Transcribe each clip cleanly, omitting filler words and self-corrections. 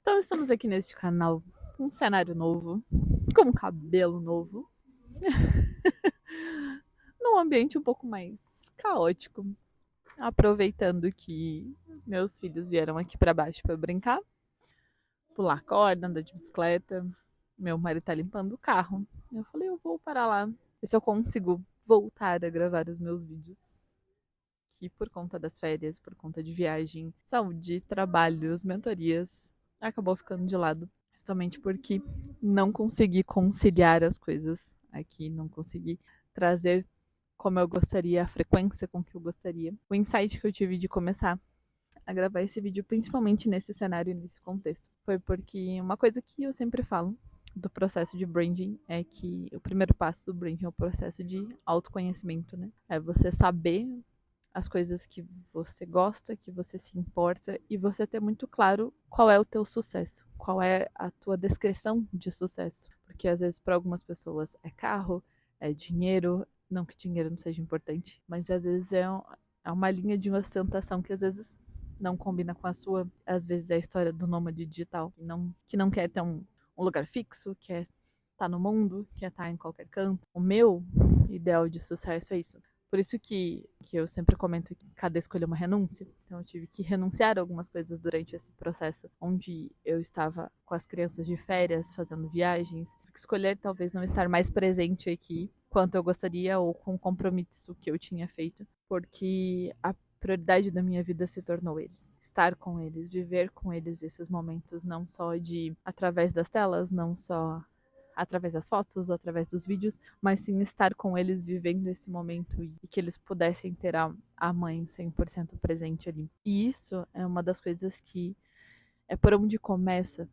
Então estamos aqui neste canal com um cenário novo, com um cabelo novo, num ambiente um pouco mais caótico, aproveitando que meus filhos vieram aqui para baixo para brincar, pular corda, andar de bicicleta. Meu marido tá limpando o carro. Eu falei, eu vou para lá, ver se eu consigo voltar a gravar os meus vídeos. Que por conta das férias, por conta de viagem, saúde, trabalhos, mentorias, acabou ficando de lado. Justamente porque não consegui conciliar as coisas aqui, não consegui trazer como eu gostaria, a frequência com que eu gostaria. O insight que eu tive de começar a gravar esse vídeo, principalmente nesse cenário e nesse contexto, foi porque uma coisa que eu sempre falo do processo de branding é que o primeiro passo do branding é o processo de autoconhecimento, né? É você saber as coisas que você gosta, que você se importa e você ter muito claro qual é o teu sucesso, qual é a tua descrição de sucesso. Porque às vezes para algumas pessoas é carro, é dinheiro, não que dinheiro não seja importante, mas às vezes é uma linha de ostentação que às vezes não combina com a sua. Às vezes é a história do nômade digital, que não quer ter um lugar fixo, quer estar no mundo, quer estar em qualquer canto. O meu ideal de sucesso é isso. Por isso que eu sempre comento que cada escolha é uma renúncia. Então eu tive que renunciar a algumas coisas durante esse processo, onde eu estava com as crianças de férias, fazendo viagens. Tive que escolher talvez não estar mais presente aqui quanto eu gostaria ou com o compromisso que eu tinha feito, porque a prioridade da minha vida se tornou eles. Estar com eles, viver com eles esses momentos, não só de através das telas, não só através das fotos ou através dos vídeos, mas sim estar com eles vivendo esse momento e que eles pudessem ter a mãe 100% presente ali. E isso é uma das coisas que é por onde começa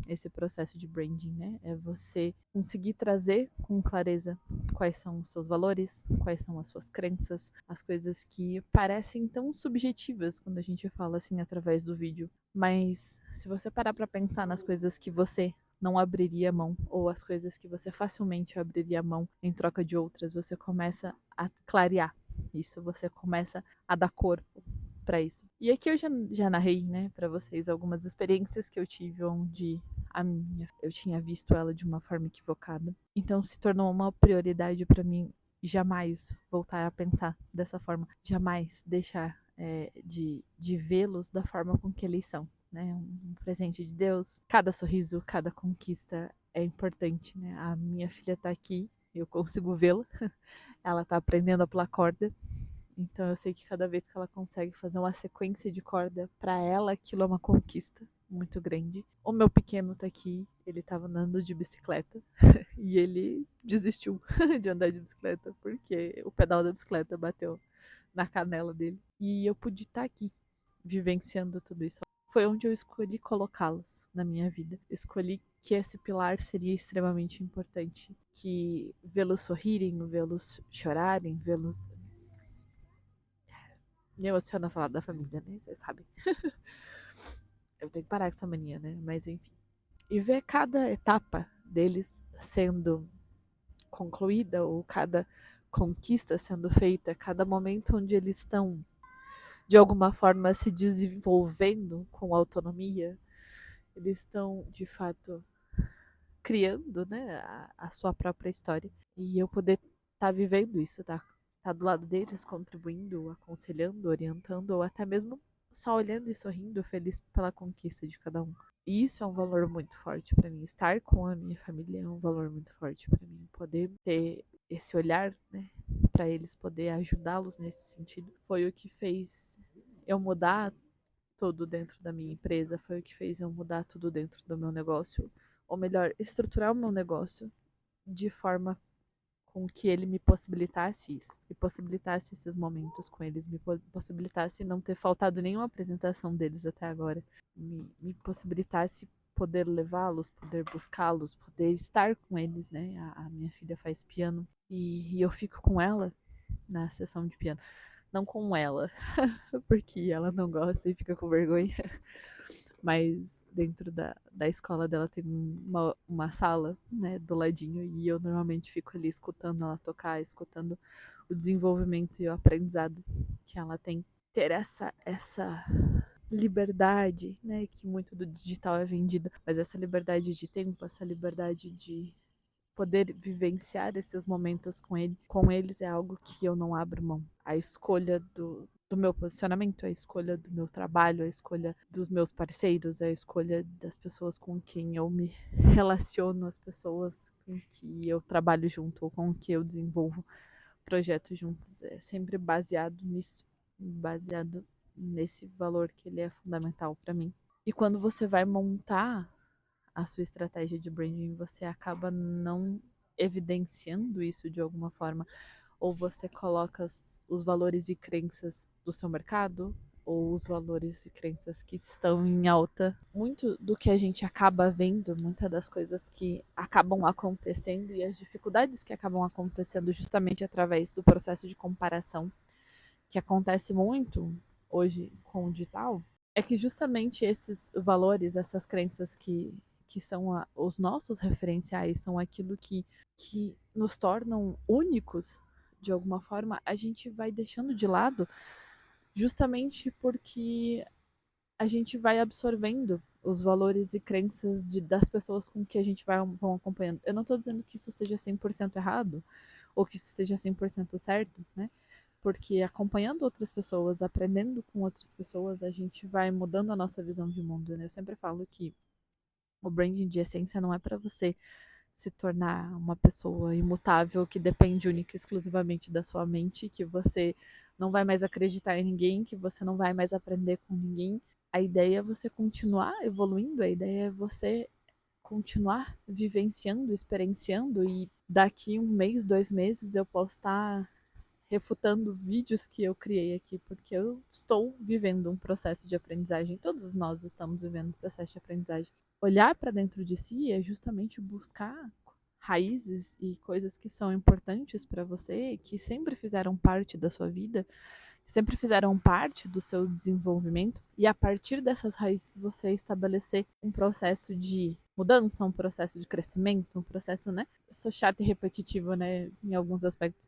esse processo de branding, né? É você conseguir trazer com clareza quais são os seus valores, quais são as suas crenças, as coisas que parecem tão subjetivas quando a gente fala assim através do vídeo. Mas se você parar para pensar nas coisas que você não abriria mão, ou as coisas que você facilmente abriria mão em troca de outras, você começa a clarear isso, você começa a dar corpo para isso. E aqui eu já narrei, né, para vocês algumas experiências que eu tive onde eu tinha visto ela de uma forma equivocada. Então se tornou uma prioridade para mim jamais voltar a pensar dessa forma, jamais deixar de vê-los da forma com que eles são, né? Um presente de Deus. Cada sorriso, cada conquista é importante, né? A minha filha tá aqui, eu consigo vê-la. Ela tá aprendendo a pular corda. Então eu sei que cada vez que ela consegue fazer uma sequência de corda, para ela aquilo é uma conquista muito grande. O meu pequeno tá aqui, ele tava andando de bicicleta e ele desistiu de andar de bicicleta porque o pedal da bicicleta bateu na canela dele. E eu pude estar aqui vivenciando tudo isso. Foi onde eu escolhi colocá-los na minha vida. Escolhi que esse pilar seria extremamente importante, que vê-los sorrirem, vê-los chorarem, vê-los me emociona falar da família, né? Vocês sabem. Eu tenho que parar com essa mania, né? Mas enfim. E ver cada etapa deles sendo concluída, ou cada conquista sendo feita, cada momento onde eles estão, de alguma forma, se desenvolvendo com autonomia, eles estão, de fato, criando, né, a sua própria história. E eu poder estar vivendo isso, tá do lado deles, contribuindo, aconselhando, orientando, ou até mesmo só olhando e sorrindo, feliz pela conquista de cada um. E isso é um valor muito forte para mim. Estar com a minha família é um valor muito forte para mim. Poder ter esse olhar, né, para eles, poder ajudá-los nesse sentido, foi o que fez eu mudar tudo dentro da minha empresa, foi o que fez eu mudar tudo dentro do meu negócio, ou melhor, estruturar o meu negócio de forma com que ele me possibilitasse isso, me possibilitasse esses momentos com eles, me possibilitasse não ter faltado nenhuma apresentação deles até agora, me possibilitasse poder levá-los, poder buscá-los, poder estar com eles, né? A minha filha faz piano e eu fico com ela na sessão de piano. Não com ela, porque ela não gosta e fica com vergonha, mas dentro da escola dela tem uma sala, né, do ladinho, e eu normalmente fico ali escutando ela tocar, escutando o desenvolvimento e o aprendizado que ela tem. ter essa liberdade, né, que muito do digital é vendido, mas essa liberdade de tempo, essa liberdade de poder vivenciar esses momentos com eles é algo que eu não abro mão. A escolha do meu posicionamento, a escolha do meu trabalho, a escolha dos meus parceiros, a escolha das pessoas com quem eu me relaciono, as pessoas com que eu trabalho junto ou com que eu desenvolvo projetos juntos, é sempre baseado nisso, baseado nesse valor que ele é fundamental para mim. E quando você vai montar a sua estratégia de branding, você acaba não evidenciando isso de alguma forma, ou você coloca os valores e crenças do seu mercado, ou os valores e crenças que estão em alta. Muito do que a gente acaba vendo, muitas das coisas que acabam acontecendo e as dificuldades que acabam acontecendo justamente através do processo de comparação, que acontece muito hoje com o digital, é que justamente esses valores, essas crenças que são os nossos referenciais, são aquilo que nos tornam únicos, de alguma forma, a gente vai deixando de lado justamente porque a gente vai absorvendo os valores e crenças das pessoas com que a gente vão acompanhando. Eu não estou dizendo que isso seja 100% errado, ou que isso esteja 100% certo, né? Porque acompanhando outras pessoas, aprendendo com outras pessoas, a gente vai mudando a nossa visão de mundo, né? Eu sempre falo que o branding de essência não é para você se tornar uma pessoa imutável que depende única e exclusivamente da sua mente, que você não vai mais acreditar em ninguém, que você não vai mais aprender com ninguém. A ideia é você continuar evoluindo, a ideia é você continuar vivenciando, experienciando e daqui um mês, 2 meses eu posso estar refutando vídeos que eu criei aqui, porque eu estou vivendo um processo de aprendizagem. Todos nós estamos vivendo um processo de aprendizagem. Olhar para dentro de si é justamente buscar raízes e coisas que são importantes para você, que sempre fizeram parte da sua vida, que sempre fizeram parte do seu desenvolvimento, e a partir dessas raízes você estabelecer um processo de mudança, um processo de crescimento, um processo, né? Eu sou chata e repetitiva, né, em alguns aspectos,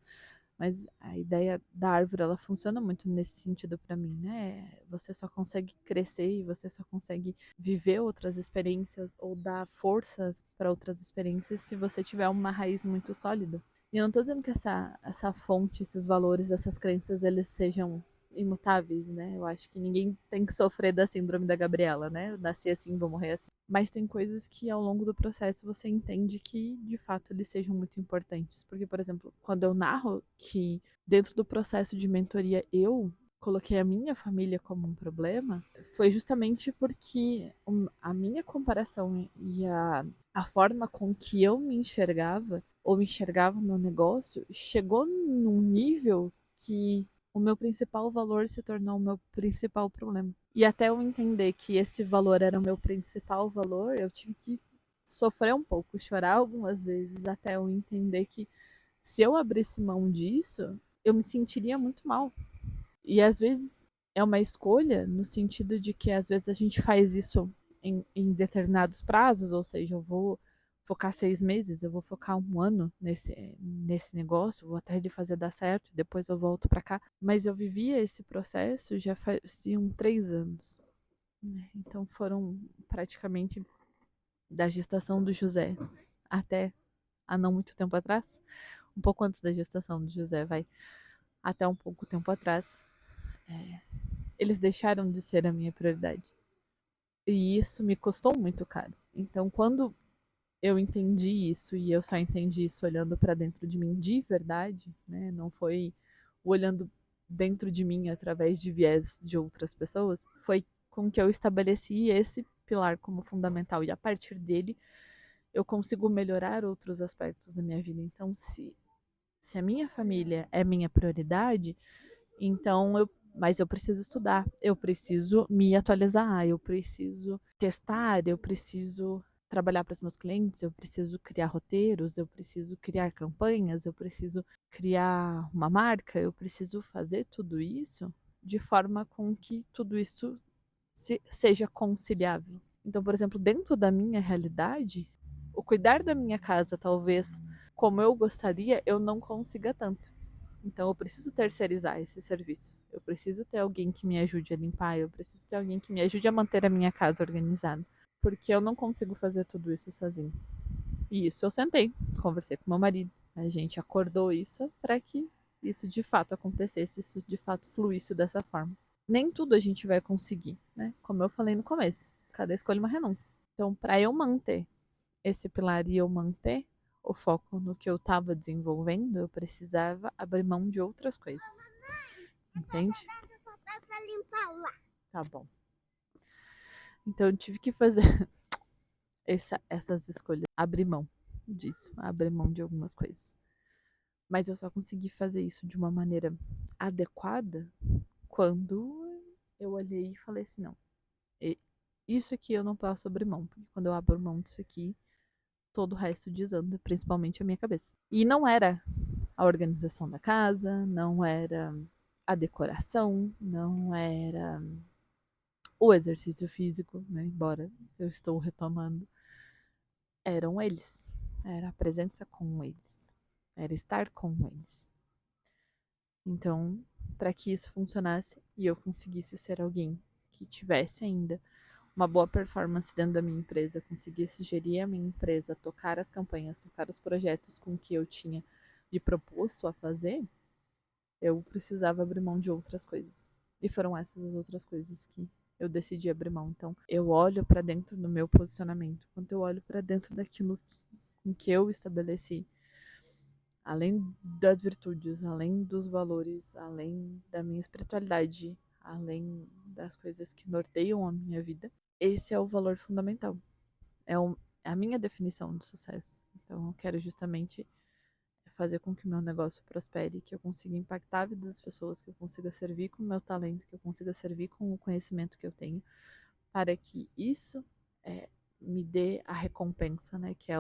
mas a ideia da árvore, ela funciona muito nesse sentido para mim, né? Você só consegue crescer e você só consegue viver outras experiências ou dar forças para outras experiências se você tiver uma raiz muito sólida. E eu não tô dizendo que essa fonte, esses valores, essas crenças, eles sejam imutáveis, né? Eu acho que ninguém tem que sofrer da síndrome da Gabriela, né? Eu nasci assim, vou morrer assim. Mas tem coisas que ao longo do processo você entende que de fato eles sejam muito importantes. Porque, por exemplo, quando eu narro que dentro do processo de mentoria eu coloquei a minha família como um problema, foi justamente porque a minha comparação e a forma com que eu me enxergava ou enxergava o meu negócio chegou num nível que o meu principal valor se tornou o meu principal problema. E até eu entender que esse valor era o meu principal valor, eu tive que sofrer um pouco, chorar algumas vezes, até eu entender que se eu abrisse mão disso, eu me sentiria muito mal. E às vezes é uma escolha, no sentido de que às vezes a gente faz isso em determinados prazos, ou seja, eu vou focar 6 meses, eu vou focar um ano nesse negócio, vou até ele fazer dar certo, depois eu volto para cá. Mas eu vivia esse processo já faziam 3 anos, né? Então foram praticamente da gestação do José até há não muito tempo atrás, um pouco antes da gestação do José, vai, até um pouco tempo atrás, eles deixaram de ser a minha prioridade. E isso me custou muito caro. Então, quando eu entendi isso, e eu só entendi isso olhando para dentro de mim de verdade, né? Não foi olhando dentro de mim através de viés de outras pessoas, foi com que eu estabeleci esse pilar como fundamental. E a partir dele, eu consigo melhorar outros aspectos da minha vida. Então, se a minha família é minha prioridade, então mas eu preciso estudar, eu preciso me atualizar, eu preciso testar, eu preciso trabalhar para os meus clientes, eu preciso criar roteiros, eu preciso criar campanhas, eu preciso criar uma marca, eu preciso fazer tudo isso de forma com que tudo isso seja conciliável. Então, por exemplo, dentro da minha realidade, o cuidar da minha casa, talvez como eu gostaria, eu não consiga tanto. Então eu preciso terceirizar esse serviço. Eu preciso ter alguém que me ajude a limpar, eu preciso ter alguém que me ajude a manter a minha casa organizada. Porque eu não consigo fazer tudo isso sozinho. E isso eu sentei, conversei com meu marido. A gente acordou isso para que isso de fato acontecesse, isso de fato fluísse dessa forma. Nem tudo a gente vai conseguir, né? Como eu falei no começo, cada escolha é uma renúncia. Então, para eu manter esse pilar e eu manter o foco no que eu estava desenvolvendo, eu precisava abrir mão de outras coisas. Entende? Tá bom. Então eu tive que fazer essas escolhas, abrir mão disso, abrir mão de algumas coisas. Mas eu só consegui fazer isso de uma maneira adequada quando eu olhei e falei assim, não, isso aqui eu não posso abrir mão, porque quando eu abro mão disso aqui, todo o resto desanda, principalmente a minha cabeça. E não era a organização da casa, não era a decoração, não era o exercício físico, né? Embora eu estou retomando, eram eles. Era a presença com eles. Era estar com eles. Então, para que isso funcionasse e eu conseguisse ser alguém que tivesse ainda uma boa performance dentro da minha empresa, conseguisse gerir a minha empresa, tocar as campanhas, tocar os projetos com que eu tinha me proposto a fazer, eu precisava abrir mão de outras coisas. E foram essas as outras coisas que eu decidi abrir mão. Então, eu olho para dentro do meu posicionamento, quando eu olho para dentro daquilo que eu estabeleci, além das virtudes, além dos valores, além da minha espiritualidade, além das coisas que norteiam a minha vida, esse é o valor fundamental. É a minha definição de sucesso. Então, eu quero justamente fazer com que o meu negócio prospere, que eu consiga impactar a vida das pessoas, que eu consiga servir com o meu talento, que eu consiga servir com o conhecimento que eu tenho, para que isso me dê a recompensa, né? Que é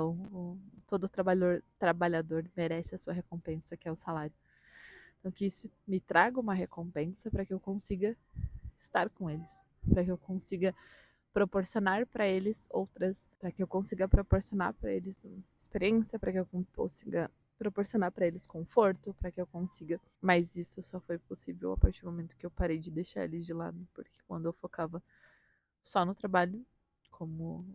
todo trabalhador merece a sua recompensa, que é o salário. Então, que isso me traga uma recompensa para que eu consiga estar com eles, para que eu consiga proporcionar para eles outras, para que eu consiga proporcionar para eles experiência, para que eu consiga proporcionar para eles conforto, para que eu consiga. Mas isso só foi possível a partir do momento que eu parei de deixar eles de lado, porque quando eu focava só no trabalho, como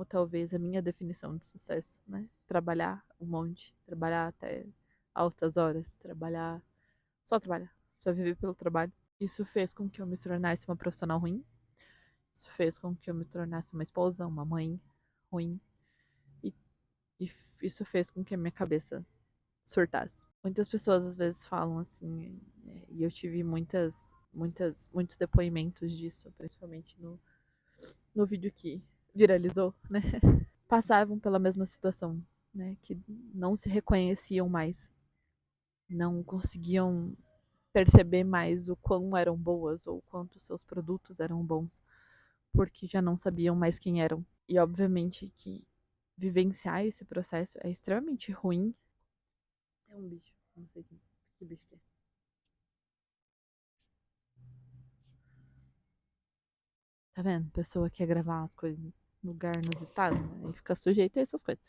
talvez a minha definição de sucesso, né? Trabalhar um monte, trabalhar até altas horas, só trabalhar, só viver pelo trabalho. Isso fez com que eu me tornasse uma profissional ruim. Isso fez com que eu me tornasse uma esposa, uma mãe ruim. E, e isso fez com que a minha cabeça surtasse. Muitas pessoas às vezes falam assim, e eu tive muitos depoimentos disso, principalmente no vídeo que viralizou, né? Passavam pela mesma situação, né? Que não se reconheciam mais, não conseguiam perceber mais o quão eram boas ou o quanto seus produtos eram bons, porque já não sabiam mais quem eram. E obviamente que vivenciar esse processo é extremamente ruim. É um bicho, não sei que bicho que é. Tá vendo? Pessoa que quer gravar as coisas em lugar inusitado, né? E fica sujeito a essas coisas.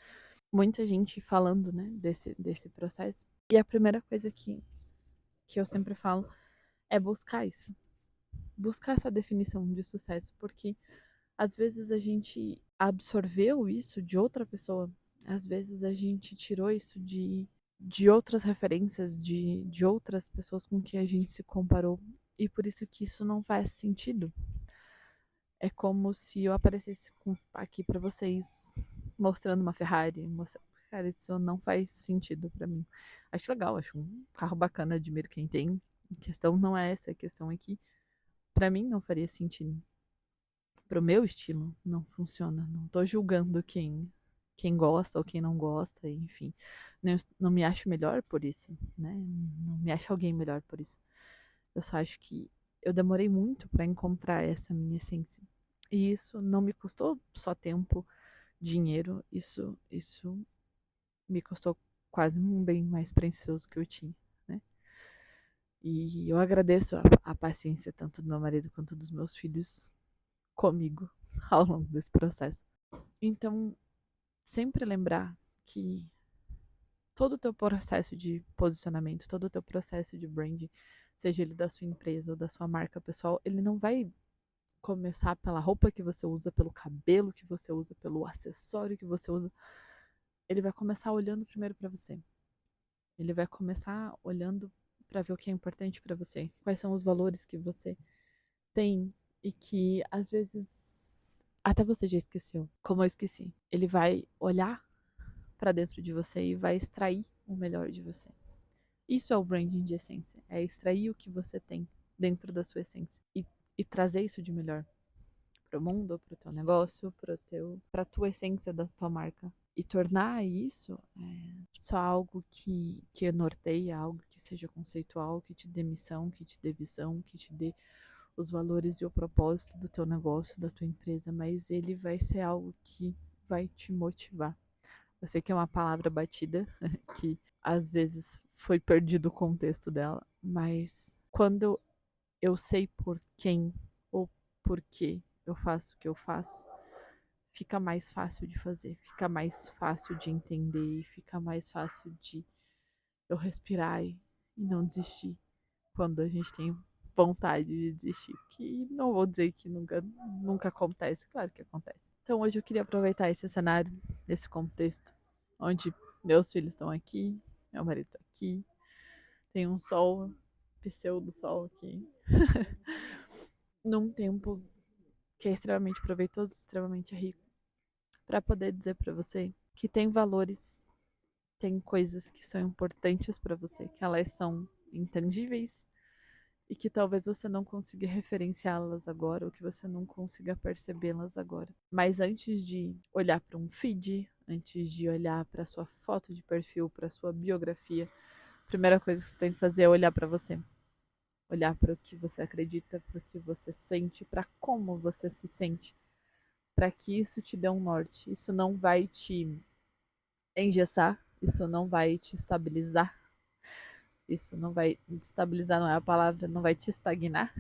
Muita gente falando, né, desse processo. E a primeira coisa que eu sempre falo é buscar isso. Buscar essa definição de sucesso, porque às vezes a gente absorveu isso de outra pessoa, às vezes a gente tirou isso de outras referências, de outras pessoas com que a gente se comparou, e por isso que isso não faz sentido. É como se eu aparecesse aqui pra vocês mostrando uma Ferrari. Cara, isso não faz sentido pra mim. Acho legal, acho um carro bacana, admiro quem tem. A questão não é essa, a questão é que pra mim não faria sentido. Pro meu estilo não funciona. Não tô julgando quem gosta ou quem não gosta, enfim. Não me acho melhor por isso, né? Não me acho alguém melhor por isso. Eu só acho que eu demorei muito pra encontrar essa minha essência. E isso não me custou só tempo, dinheiro, isso me custou quase um bem mais precioso que eu tinha, né? E eu agradeço a paciência tanto do meu marido quanto dos meus filhos comigo ao longo desse processo. Então, sempre lembrar que todo o teu processo de posicionamento, todo o teu processo de branding, seja ele da sua empresa ou da sua marca pessoal, ele não vai começar pela roupa que você usa, pelo cabelo que você usa, pelo acessório que você usa. Ele vai começar olhando primeiro para você. Ele vai começar olhando para ver o que é importante para você, quais são os valores que você tem e que às vezes até você já esqueceu, como eu esqueci. Ele vai olhar para dentro de você e vai extrair o melhor de você. Isso é o branding de essência, é extrair o que você tem dentro da sua essência e trazer isso de melhor para o mundo, para o teu negócio, para a tua essência da tua marca. E tornar isso só algo que norteia, algo que seja conceitual, que te dê missão, que te dê visão, que te dê os valores e o propósito do teu negócio, da tua empresa, mas ele vai ser algo que vai te motivar. Eu sei que é uma palavra batida, que às vezes foi perdido o contexto dela, mas quando eu sei por quem ou por que eu faço o que eu faço, fica mais fácil de fazer, fica mais fácil de entender, fica mais fácil de eu respirar e não desistir quando a gente tem vontade de desistir. Que não vou dizer que nunca acontece, claro que acontece. Então hoje eu queria aproveitar esse cenário, esse contexto, onde meus filhos estão aqui, meu marido está aqui, tem um sol, pseudo sol aqui, num tempo que é extremamente proveitoso, extremamente rico, para poder dizer para você que tem valores, tem coisas que são importantes para você, que elas são intangíveis e que talvez você não consiga referenciá-las agora ou que você não consiga percebê-las agora. Mas antes de olhar para um feed, antes de olhar para sua foto de perfil, para sua biografia, a primeira coisa que você tem que fazer é olhar para você. Olhar para o que você acredita, para o que você sente, para como você se sente, para que isso te dê um norte. Isso não vai te engessar, isso não vai te estabilizar, isso não vai estabilizar, não é a palavra, não vai te estagnar.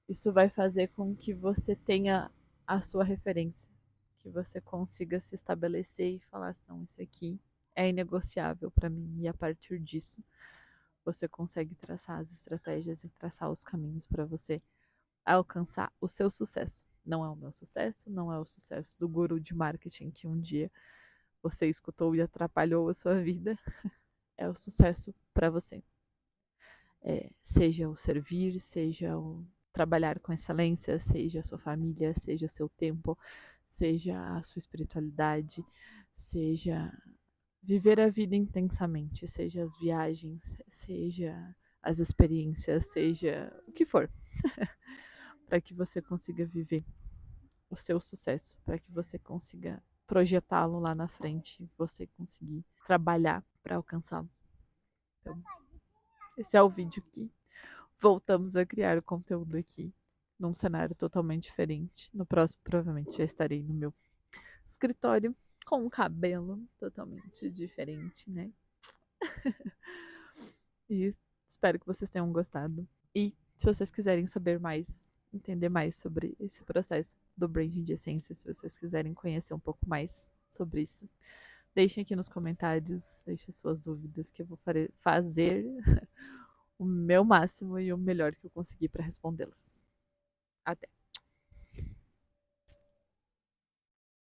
Isso vai fazer com que você tenha a sua referência, que você consiga se estabelecer e falar assim, não, isso aqui é inegociável para mim. E a partir disso, você consegue traçar as estratégias e traçar os caminhos para você alcançar o seu sucesso. Não é o meu sucesso, não é o sucesso do guru de marketing que um dia você escutou e atrapalhou a sua vida. É o sucesso para você. Seja o servir, seja o trabalhar com excelência, seja a sua família, seja o seu tempo, seja a sua espiritualidade, seja viver a vida intensamente, seja as viagens, seja as experiências, seja o que for, para que você consiga viver o seu sucesso, para que você consiga projetá-lo lá na frente, você conseguir trabalhar para alcançá-lo. Então, esse é o vídeo aqui. Voltamos a criar o conteúdo aqui, num cenário totalmente diferente. No próximo, provavelmente, já estarei no meu escritório, com um cabelo totalmente diferente, né? E espero que vocês tenham gostado. E se vocês quiserem saber mais, entender mais sobre esse processo do branding de essência, se vocês quiserem conhecer um pouco mais sobre isso, deixem aqui nos comentários, deixem suas dúvidas que eu vou fazer o meu máximo e o melhor que eu conseguir para respondê-las. Até!